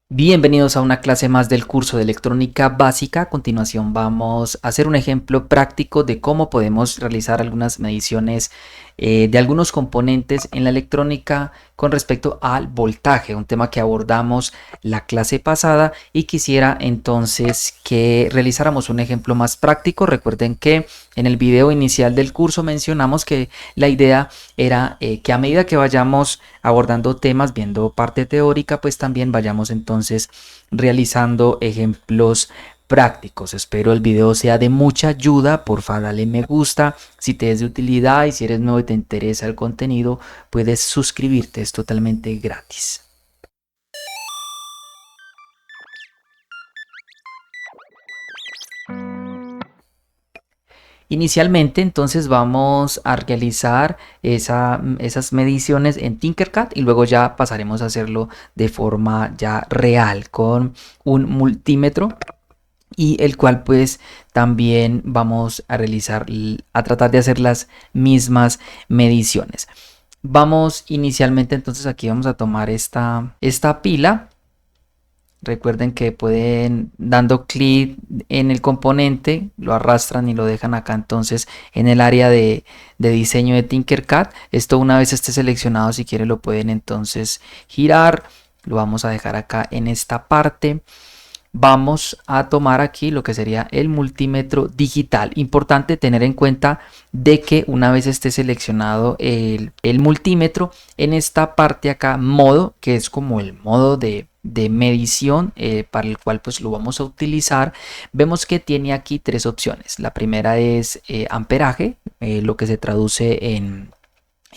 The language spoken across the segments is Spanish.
Bienvenidos a una clase más del curso de electrónica básica. A continuación vamos a hacer un ejemplo práctico de cómo podemos realizar algunas mediciones de algunos componentes en la electrónica con respecto al voltaje, un tema que abordamos la clase pasada y quisiera entonces que realizáramos un ejemplo más práctico. Recuerden que en el video inicial del curso mencionamos que la idea era que a medida que vayamos abordando temas, viendo parte teórica, pues también vayamos entonces realizando ejemplos prácticos. Espero el video sea de mucha ayuda. Por favor, dale me gusta si te es de utilidad, y si eres nuevo y te interesa el contenido, puedes suscribirte, es totalmente gratis. Inicialmente entonces vamos a realizar esas mediciones en Tinkercad y luego ya pasaremos a hacerlo de forma ya real con un multímetro, y el cual pues también vamos a realizar, a tratar de hacer las mismas mediciones. Vamos inicialmente entonces, aquí vamos a tomar esta pila. Recuerden que pueden, dando clic en el componente, lo arrastran y lo dejan acá entonces en el área de diseño de Tinkercad. Esto, una vez esté seleccionado, si quieren lo pueden entonces girar. Lo vamos a dejar acá en esta parte. Vamos a tomar aquí lo que sería el multímetro digital. Importante tener en cuenta de que una vez esté seleccionado el multímetro, en esta parte acá, modo, que es como el modo de medición para el cual pues lo vamos a utilizar, vemos que tiene aquí tres opciones. La primera es amperaje, lo que se traduce en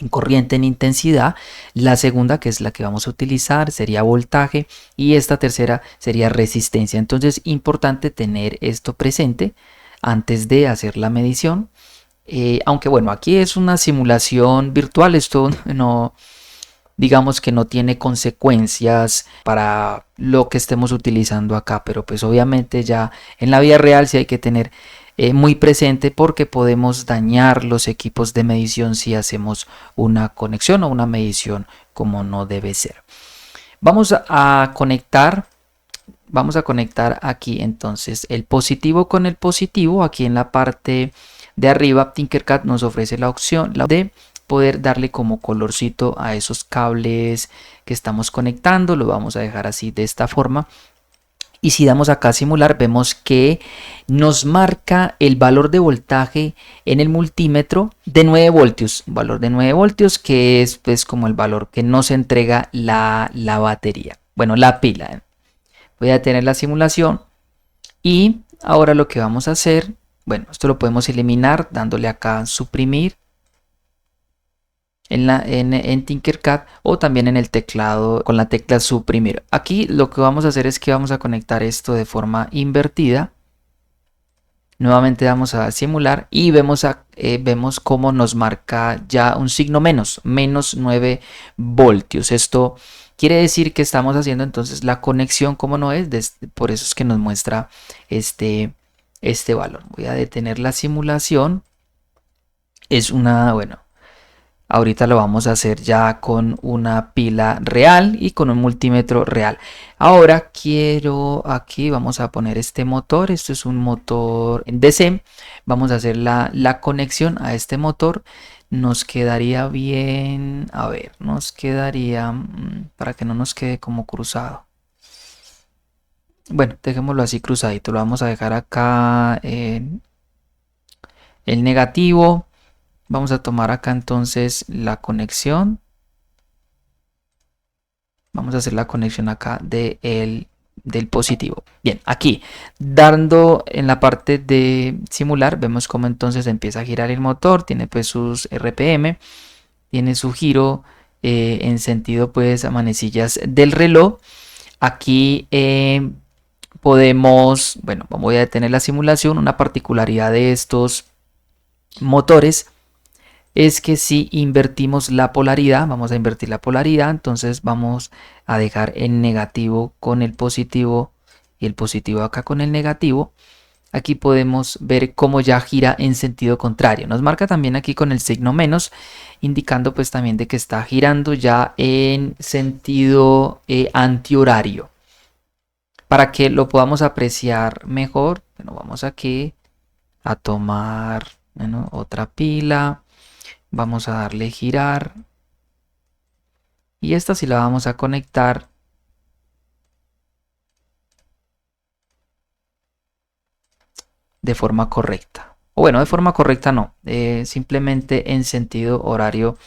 corriente en intensidad. La segunda, que es la que vamos a utilizar, sería voltaje, y esta tercera sería resistencia. Entonces, importante tener esto presente antes de hacer la medición. Aunque bueno, aquí es una simulación virtual, esto no, digamos que no tiene consecuencias para lo que estemos utilizando acá, pero pues obviamente ya en la vida real sí hay que tener muy presente, porque podemos dañar los equipos de medición si hacemos una conexión o una medición como no debe ser. Vamos a conectar aquí entonces el positivo con el positivo. Aquí en la parte de arriba Tinkercad nos ofrece la opción de poder darle como colorcito a esos cables que estamos conectando. Lo vamos a dejar así, de esta forma. Y si damos acá a simular, vemos que nos marca el valor de voltaje en el multímetro de 9 voltios. Un valor de 9 voltios, que es pues como el valor que nos entrega la batería. Bueno, la pila. Voy a detener la simulación. Y ahora lo que vamos a hacer, bueno, esto lo podemos eliminar dándole acá suprimir en Tinkercad, o también en el teclado con la tecla suprimir. Aquí lo que vamos a hacer es que vamos a conectar esto de forma invertida. Nuevamente vamos a simular y vemos cómo nos marca ya un signo menos 9 voltios. Esto quiere decir que estamos haciendo entonces la conexión como no es, por eso es que nos muestra este valor. Voy a detener la simulación. Es una, bueno, ahorita lo vamos a hacer ya con una pila real y con un multímetro real. Ahora quiero, aquí vamos a poner este motor. Esto es un motor en DC. Vamos a hacer la conexión a este motor. Nos quedaría bien, a ver, nos quedaría, para que no nos quede como cruzado. Bueno, dejémoslo así cruzadito. Lo vamos a dejar acá en el negativo. Vamos a tomar acá entonces la conexión. Vamos a hacer la conexión acá del positivo. Bien, aquí dando en la parte de simular, vemos cómo entonces empieza a girar el motor. Tiene pues sus RPM, tiene su giro en sentido pues a manecillas del reloj. Aquí podemos, bueno, voy a detener la simulación. Una particularidad de estos motores es que si invertimos la polaridad, vamos a invertir la polaridad, entonces vamos a dejar el negativo con el positivo y el positivo acá con el negativo. Aquí podemos ver cómo ya gira en sentido contrario. Nos marca también aquí con el signo menos, indicando pues también de que está girando ya en sentido antihorario. Para que lo podamos apreciar mejor, bueno, vamos aquí a tomar, bueno, otra pila, vamos a darle girar y esta sí la vamos a conectar de forma correcta. O bueno, de forma correcta no, simplemente en sentido horario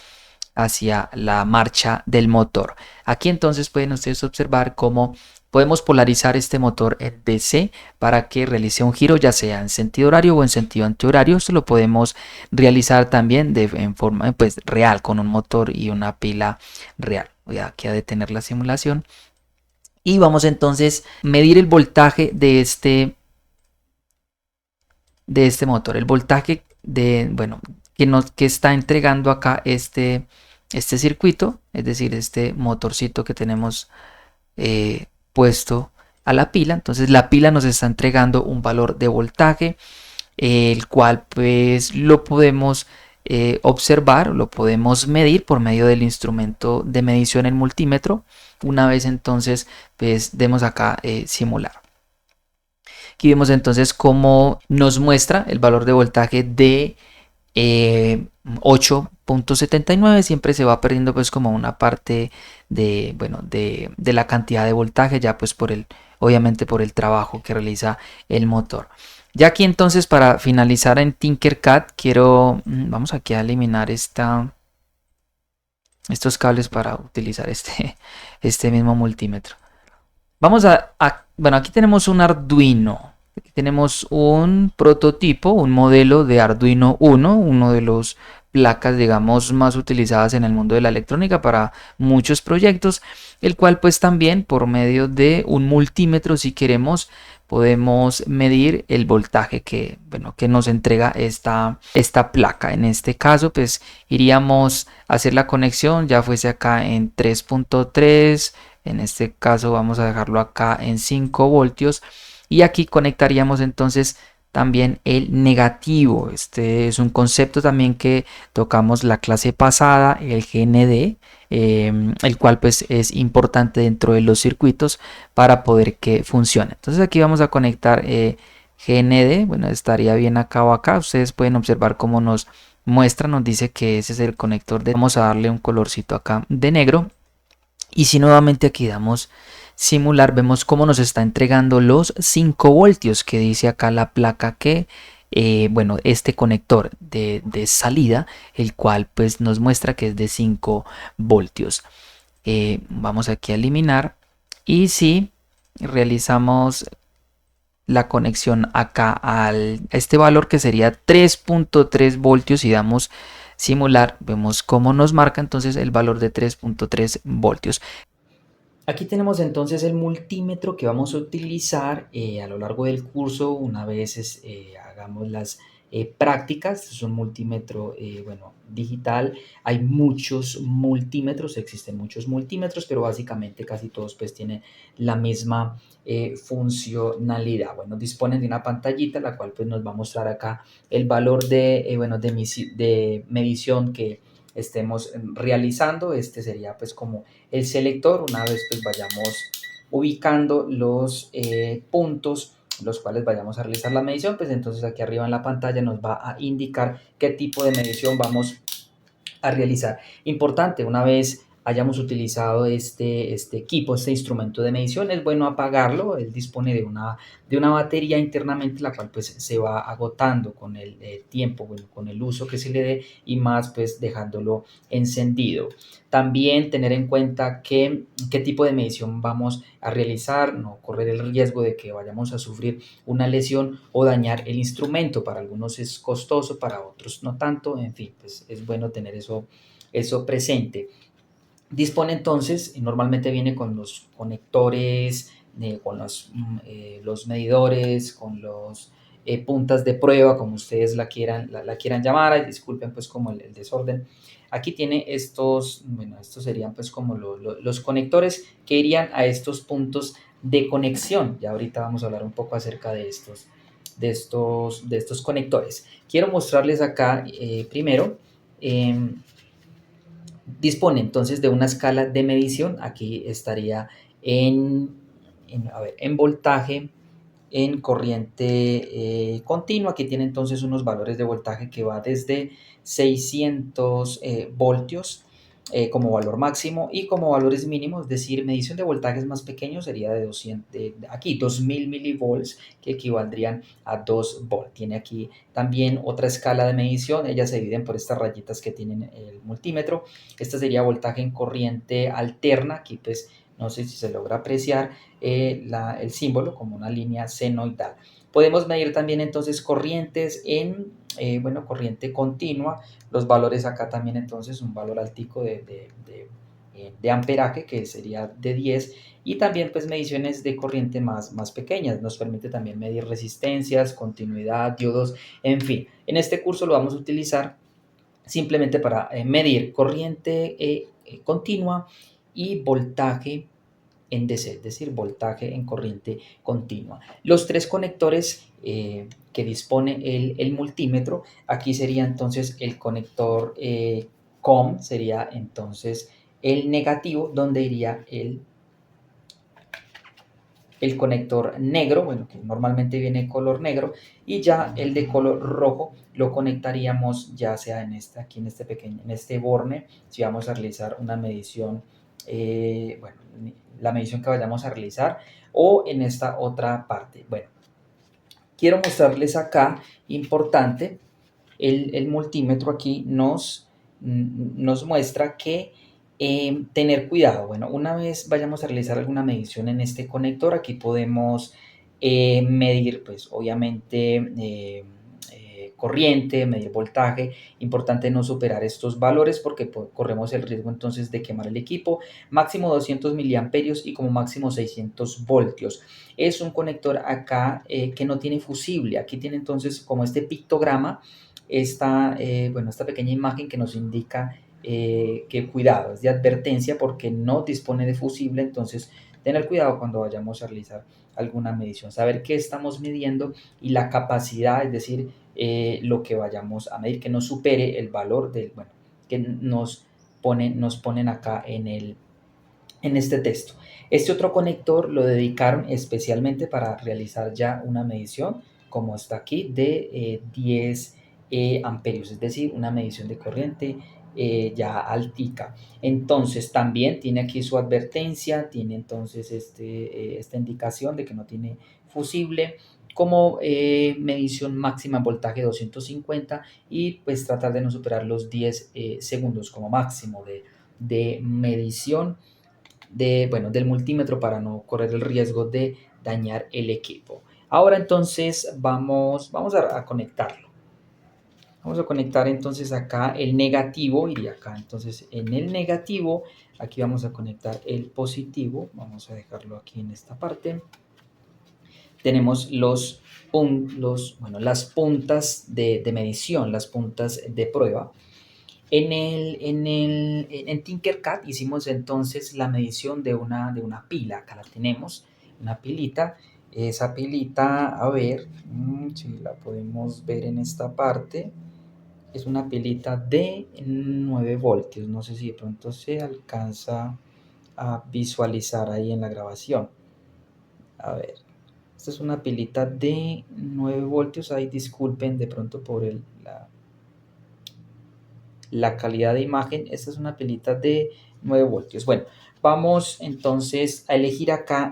hacia la marcha del motor. Aquí entonces pueden ustedes observar cómo podemos polarizar este motor en DC para que realice un giro ya sea en sentido horario o en sentido antihorario. Esto lo podemos realizar también en forma pues real con un motor y una pila real. Voy aquí a detener la simulación y vamos entonces a medir el voltaje de este motor, el voltaje de, bueno, que está entregando acá este circuito, es decir, este motorcito que tenemos puesto a la pila. Entonces la pila nos está entregando un valor de voltaje, el cual pues lo podemos observar, lo podemos medir por medio del instrumento de medición, el multímetro. Una vez entonces pues demos acá simular. Aquí vemos entonces cómo nos muestra el valor de voltaje de 8.79. Siempre se va perdiendo pues como una parte de, bueno, de la cantidad de voltaje ya pues obviamente por el trabajo que realiza el motor. Ya aquí entonces para finalizar en Tinkercad vamos aquí a eliminar estos cables para utilizar este mismo multímetro. Vamos bueno, aquí tenemos un Arduino. Aquí tenemos un prototipo, un modelo de Arduino Uno, uno de los placas, digamos, más utilizadas en el mundo de la electrónica para muchos proyectos, el cual pues también por medio de un multímetro, si queremos, podemos medir el voltaje bueno, que nos entrega esta placa. En este caso, pues iríamos a hacer la conexión, ya fuese acá en 3.3. En este caso vamos a dejarlo acá en 5 voltios y aquí conectaríamos entonces también el negativo. Este es un concepto también que tocamos la clase pasada, el GND, el cual pues es importante dentro de los circuitos para poder que funcione. Entonces aquí vamos a conectar GND, bueno, estaría bien acá o acá. Ustedes pueden observar cómo nos muestra, nos dice que ese es el conector vamos a darle un colorcito acá de negro. Y si nuevamente aquí damos simular, vemos cómo nos está entregando los 5 voltios que dice acá la placa que, bueno, este conector de salida, el cual pues nos muestra que es de 5 voltios. Vamos aquí a eliminar y si realizamos la conexión acá a este valor que sería 3.3 voltios y damos simular, vemos cómo nos marca entonces el valor de 3.3 voltios. Aquí tenemos entonces el multímetro que vamos a utilizar a lo largo del curso una vez hagamos las prácticas. Es un multímetro bueno, digital. Hay muchos multímetros, existen muchos multímetros, pero básicamente casi todos pues tienen la misma funcionalidad. Bueno, disponen de una pantallita la cual pues nos va a mostrar acá el valor bueno, de medición que estemos realizando. Este sería pues como el selector. Una vez pues vayamos ubicando los puntos los cuales vayamos a realizar la medición, pues entonces aquí arriba en la pantalla nos va a indicar qué tipo de medición vamos a realizar. Importante, una vez hayamos utilizado este equipo, este instrumento de medición, es bueno apagarlo. Él dispone de una batería internamente, la cual pues se va agotando con el tiempo, bueno, con el uso que se le dé y más pues dejándolo encendido. También tener en cuenta qué tipo de medición vamos a realizar, no correr el riesgo de que vayamos a sufrir una lesión o dañar el instrumento. Para algunos es costoso, para otros no tanto. En fin, pues es bueno tener eso presente. Dispone entonces, normalmente viene con los conectores, con los medidores, con los puntas de prueba, como ustedes la quieran llamar. Ay, disculpen pues como el desorden. Aquí tiene bueno, estos serían pues como los conectores que irían a estos puntos de conexión. Ya ahorita vamos a hablar un poco acerca de estos conectores. Quiero mostrarles acá primero. Dispone entonces de una escala de medición. Aquí estaría en en voltaje en corriente continua. Aquí tiene entonces unos valores de voltaje que va desde 600 voltios como valor máximo, y como valores mínimos, es decir, medición de voltajes más pequeños sería de 200, aquí 2000 milivolts, que equivaldrían a 2 volt. Tiene aquí también otra escala de medición, ellas se dividen por estas rayitas que tienen el multímetro. Esta sería voltaje en corriente alterna. Aquí pues no sé si se logra apreciar el símbolo como una línea senoidal. Podemos medir también entonces corrientes en, bueno, corriente continua. Los valores acá también entonces un valor altico de amperaje, que sería de 10, y también pues mediciones de corriente más pequeñas. Nos permite también medir resistencias, continuidad, diodos, en fin. En este curso lo vamos a utilizar simplemente para medir corriente continua y voltaje en DC, es decir, voltaje en corriente continua. Los tres conectores que dispone el multímetro, aquí sería entonces el conector COM, sería entonces el negativo, donde iría el conector negro, bueno, que normalmente viene color negro, y ya el de color rojo lo conectaríamos ya sea en aquí en este pequeño, en este borne, si vamos a realizar una medición, bueno, la medición que vayamos a realizar, o en esta otra parte. Bueno, quiero mostrarles acá, importante, el multímetro aquí nos muestra que tener cuidado. Bueno, una vez vayamos a realizar alguna medición en este conector, aquí podemos medir, pues obviamente, corriente, medir voltaje. Importante no superar estos valores porque corremos el riesgo entonces de quemar el equipo. Máximo 200 miliamperios y como máximo 600 voltios. Es un conector acá que no tiene fusible. Aquí tiene entonces como este pictograma, bueno, esta pequeña imagen que nos indica que cuidado, es de advertencia porque no dispone de fusible. Entonces tener cuidado cuando vayamos a realizar alguna medición, saber qué estamos midiendo y la capacidad, es decir, lo que vayamos a medir, que no supere el valor bueno, que nos ponen acá en este texto. Este otro conector lo dedicaron especialmente para realizar ya una medición, como está aquí, de 10 amperios, es decir, una medición de corriente ya altica. Entonces también tiene aquí su advertencia, tiene entonces esta indicación de que no tiene fusible, como medición máxima en voltaje 250, y pues tratar de no superar los 10 segundos como máximo de medición bueno, del multímetro, para no correr el riesgo de dañar el equipo. Ahora entonces vamos a conectarlo. Vamos a conectar entonces acá el negativo, iría acá. Entonces en el negativo, aquí vamos a conectar el positivo. Vamos a dejarlo aquí en esta parte. Tenemos bueno, las puntas de medición, las puntas de prueba. En Tinkercad hicimos entonces la medición de una pila. Acá la tenemos, una pilita. Esa pilita, a ver si la podemos ver en esta parte, es una pilita de 9 voltios. No sé si de pronto se alcanza a visualizar ahí en la grabación. A ver, esta es una pilita de 9 voltios. Ahí disculpen de pronto por la calidad de imagen. Esta es una pilita de 9 voltios. Bueno, vamos entonces a elegir acá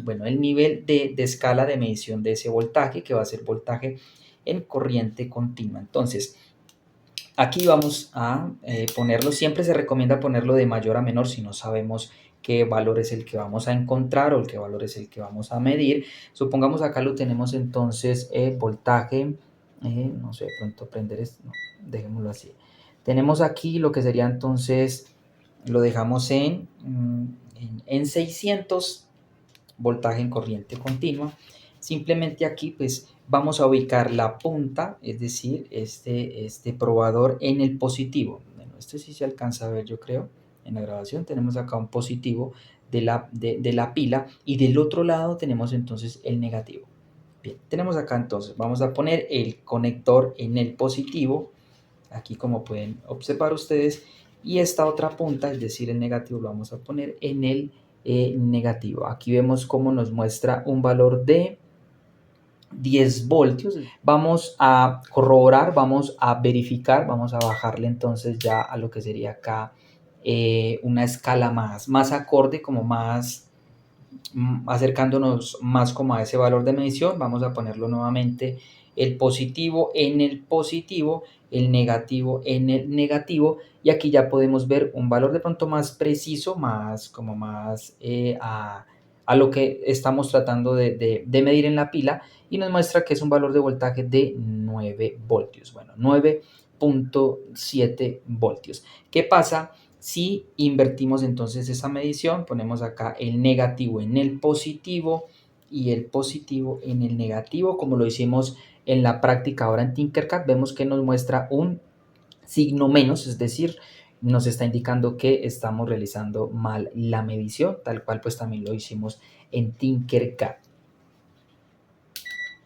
bueno, el nivel de escala de medición de ese voltaje, que va a ser voltaje en corriente continua. Entonces, aquí vamos a ponerlo. Siempre se recomienda ponerlo de mayor a menor si no sabemos qué valor es el que vamos a encontrar o qué valor es el que vamos a medir. Supongamos acá lo tenemos entonces voltaje, no sé, de pronto prender esto, no, dejémoslo así. Tenemos aquí lo que sería entonces, lo dejamos en 600 voltaje en corriente continua. Simplemente aquí pues vamos a ubicar la punta, es decir, este probador en el positivo. Bueno, esto sí se alcanza a ver, yo creo, en la grabación. Tenemos acá un positivo de la pila, y del otro lado tenemos entonces el negativo. Bien, tenemos acá entonces, vamos a poner el conector en el positivo, aquí como pueden observar ustedes, y esta otra punta, es decir, el negativo, lo vamos a poner en el negativo. Aquí vemos cómo nos muestra un valor de 10 voltios. Vamos a corroborar, vamos a verificar, vamos a bajarle entonces ya a lo que sería acá una escala más acorde, como más acercándonos más como a ese valor de medición. Vamos a ponerlo nuevamente el positivo en el positivo, el negativo en el negativo, y aquí ya podemos ver un valor de pronto más preciso, más como más a lo que estamos tratando de medir en la pila, y nos muestra que es un valor de voltaje de 9 voltios. Bueno, 9.7 voltios. ¿Qué pasa si invertimos entonces esa medición? Ponemos acá el negativo en el positivo y el positivo en el negativo, como lo hicimos en la práctica ahora en Tinkercad. Vemos que nos muestra un signo menos, es decir, nos está indicando que estamos realizando mal la medición, tal cual pues también lo hicimos en Tinkercad.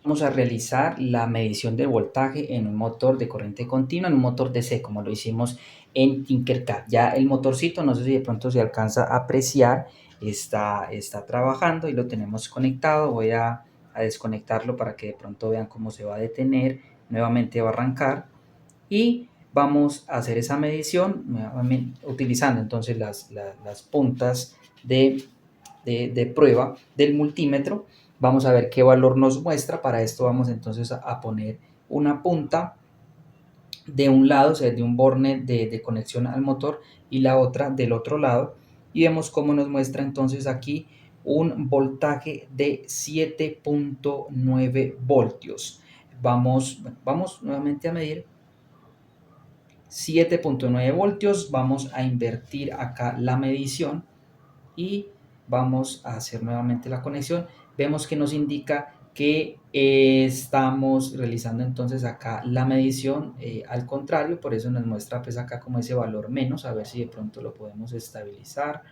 Vamos a realizar la medición del voltaje en un motor de corriente continua, en un motor DC, como lo hicimos en Tinkercad. Ya el motorcito, no sé si de pronto se alcanza a apreciar, está trabajando y lo tenemos conectado. Voy a desconectarlo para que de pronto vean cómo se va a detener. Nuevamente va a arrancar y vamos a hacer esa medición utilizando entonces las puntas de prueba del multímetro. Vamos a ver qué valor nos muestra. Para esto vamos entonces a poner una punta de un lado, o sea, de un borne de conexión al motor, y la otra del otro lado, y vemos cómo nos muestra entonces aquí un voltaje de 7.9 voltios. Vamos nuevamente a medir 7.9 voltios. Vamos a invertir acá la medición y vamos a hacer nuevamente la conexión. Vemos que nos indica que estamos realizando entonces acá la medición al contrario, por eso nos muestra pues acá como ese valor menos. A ver si de pronto lo podemos estabilizar.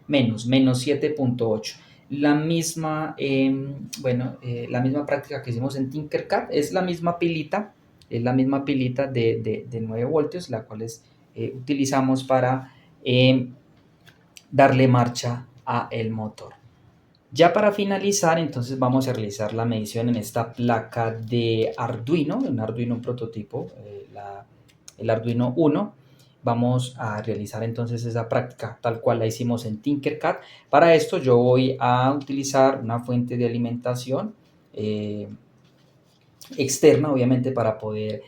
Menos 7.8. La misma, la misma práctica que hicimos en Tinkercad, es la misma pilita, de 9 voltios, la cual utilizamos para darle marcha a el motor. Ya para finalizar, entonces vamos a realizar la medición en esta placa de Arduino, un Arduino prototipo, el Arduino 1. Vamos a realizar entonces esa práctica tal cual la hicimos en Tinkercad. Para esto yo voy a utilizar una fuente de alimentación externa, obviamente, para poder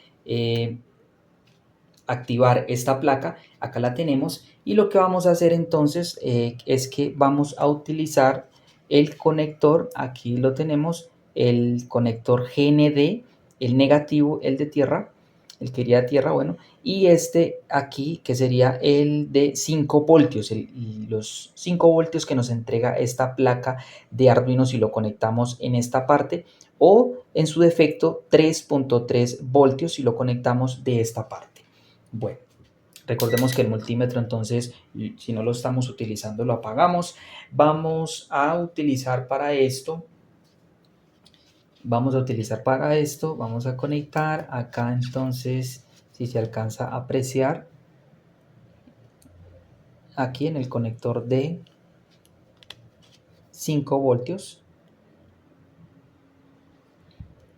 activar esta placa. Acá la tenemos, y lo que vamos a hacer entonces es que vamos a utilizar el conector. Aquí lo tenemos, el conector GND, el negativo, el de tierra, el que iría a tierra, bueno, y este aquí que sería el de 5 voltios, los 5 voltios que nos entrega esta placa de Arduino si lo conectamos en esta parte, o en su defecto 3.3 voltios si lo conectamos de esta parte. Bueno, recordemos que el multímetro entonces, si no lo estamos utilizando, lo apagamos. Vamos a utilizar para esto, vamos a conectar acá entonces, si se alcanza a apreciar, aquí en el conector de 5 voltios,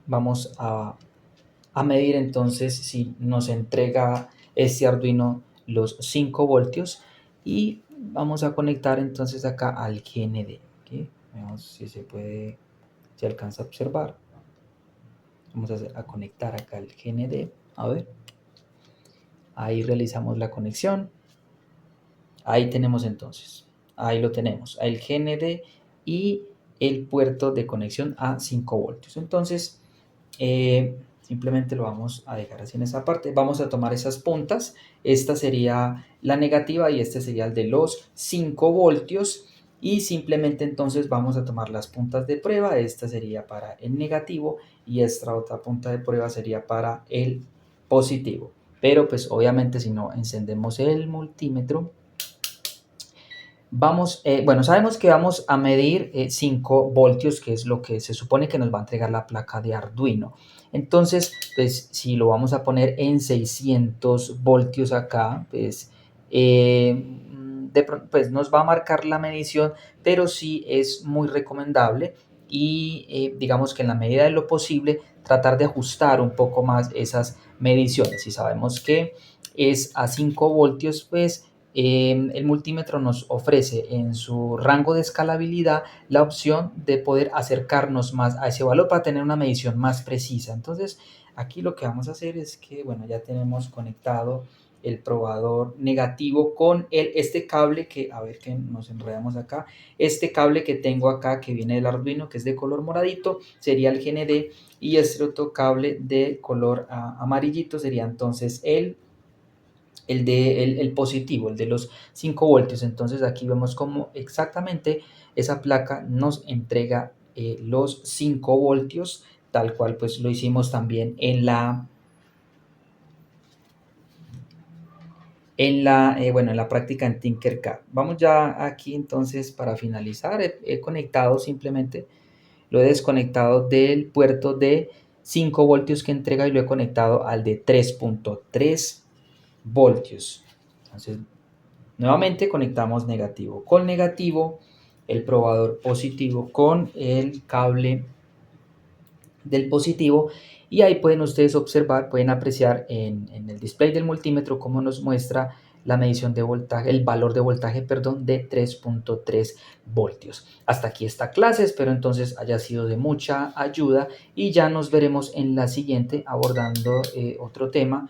vamos a medir entonces si nos entrega este Arduino los 5 voltios, y vamos a conectar entonces acá al GND. ¿Okay? Veamos si se puede, si alcanza a observar. Vamos a conectar acá el GND. A ver. Ahí realizamos la conexión. Ahí tenemos entonces. Ahí lo tenemos. El GND y el puerto de conexión a 5 voltios. Entonces, simplemente lo vamos a dejar así en esa parte. Vamos a tomar esas puntas. Esta sería la negativa y este sería el de los 5 voltios. Y simplemente entonces vamos a tomar las puntas de prueba. Esta sería para el negativo y esta otra punta de prueba sería para el positivo. Pero pues obviamente si no encendemos el multímetro, sabemos que vamos a medir 5 voltios, que es lo que se supone que nos va a entregar la placa de Arduino. Entonces, pues si lo vamos a poner en 600 voltios acá, pues pues nos va a marcar la medición, pero sí es muy recomendable y digamos que en la medida de lo posible tratar de ajustar un poco más esas mediciones. Si sabemos que es a 5 voltios, pues el multímetro nos ofrece en su rango de escalabilidad la opción de poder acercarnos más a ese valor para tener una medición más precisa. Entonces, aquí lo que vamos a hacer es que, bueno, ya tenemos conectado el probador negativo con este cable que, a ver que nos enredamos acá, este cable que tengo acá que viene del Arduino, que es de color moradito, sería el GND, y este otro cable de color amarillito sería entonces el positivo, el de los 5 voltios. Entonces aquí vemos cómo exactamente esa placa nos entrega los 5 voltios, tal cual pues lo hicimos también bueno, en la práctica en Tinkercad. Vamos ya aquí entonces para finalizar. He conectado simplemente, lo he desconectado del puerto de 5 voltios que entrega y lo he conectado al de 3.3 voltios. Entonces, nuevamente conectamos negativo con negativo, el probador positivo con el cable del positivo, y ahí pueden ustedes observar, pueden apreciar en el display del multímetro cómo nos muestra la medición de voltaje, el valor de voltaje, perdón, de 3.3 voltios. Hasta aquí esta clase, espero entonces haya sido de mucha ayuda y ya nos veremos en la siguiente abordando otro tema